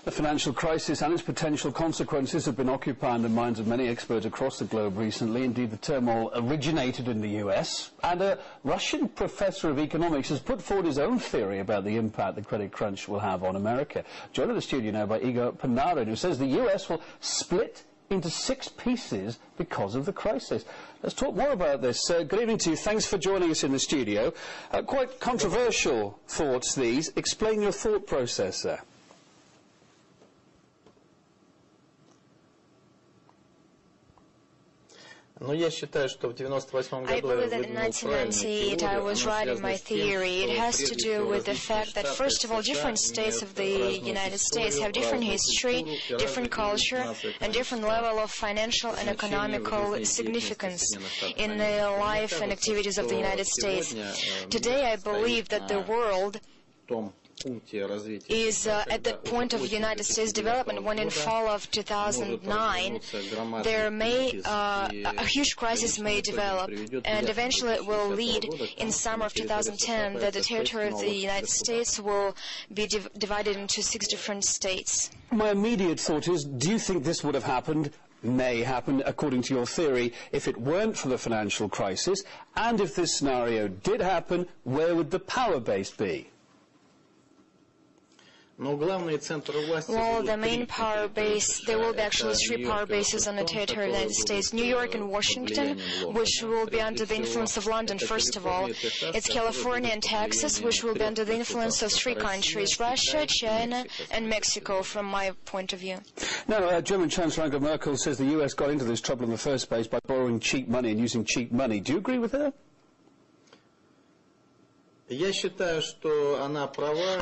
The financial crisis and its potential consequences have been occupying the minds of many experts across the globe recently. Indeed, the turmoil originated in the US, and a Russian professor of economics has put forward his own theory about the impact the credit crunch will have on America. Joined in the studio now by Igor Panarin, who says the US will split into 6 pieces because of the crisis. Let's talk more about this. Good evening to you. Thanks for joining us in the studio. Quite controversial thoughts, these. Explain your thought process there. I believe that in 1998 I was right in my theory. It has to do with the fact that, first of all, different states of the United States have different history, different culture, and different level of financial and economical significance in the life and activities of the United States. Today I believe that the world is at the point of United States development when in fall of 2009 there may a huge crisis may develop, and eventually it will lead in summer of 2010 that the territory of the United States will be divided into 6 different states. My immediate thought is, do you think this would have happened, may happen, according to your theory, if it weren't for the financial crisis? And if this scenario did happen, where would the power base be? Well, the main power base, there will be actually 3 power bases on the territory of the United States. New York and Washington, which will be under the influence of London, first of all. It's California and Texas, which will be under the influence of 3 countries, Russia, China, and Mexico, from my point of view. Now, German Chancellor Angela Merkel says the US got into this trouble in the first place by borrowing cheap money and using cheap money. Do you agree with her? I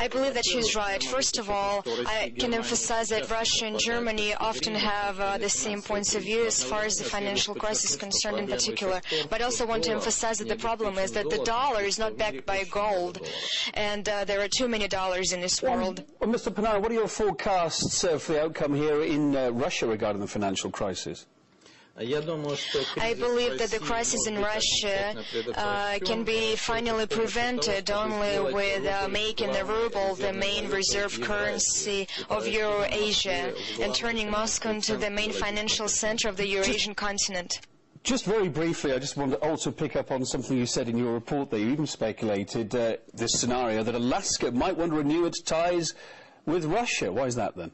believe that she's right. First of all, I can emphasize that Russia and Germany often have the same points of view as far as the financial crisis is concerned in particular. But I also want to emphasize that the problem is that the dollar is not backed by gold, and there are too many dollars in this world. Well, Mr. Panarin, what are your forecasts for the outcome here in Russia regarding the financial crisis? I believe that the crisis in Russia can be finally prevented only with making the ruble the main reserve currency of Eurasia and turning Moscow into the main financial center of the Eurasian continent. Just very briefly, I just want to also pick up on something you said in your report there. You even speculated this scenario that Alaska might want to renew its ties with Russia. Why is that then?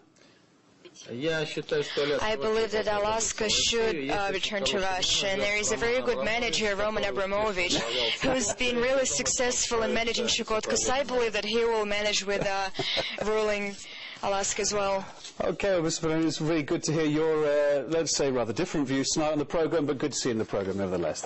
I believe that Alaska should return to Russia, and there is a very good manager, Roman Abramovich, who's been really successful in managing Chukotka, so I believe that he will manage with ruling Alaska as well. Okay, well, Mr. Panarin, it's really good to hear your, let's say, rather different views tonight on the programme, but good to see you in the programme nevertheless.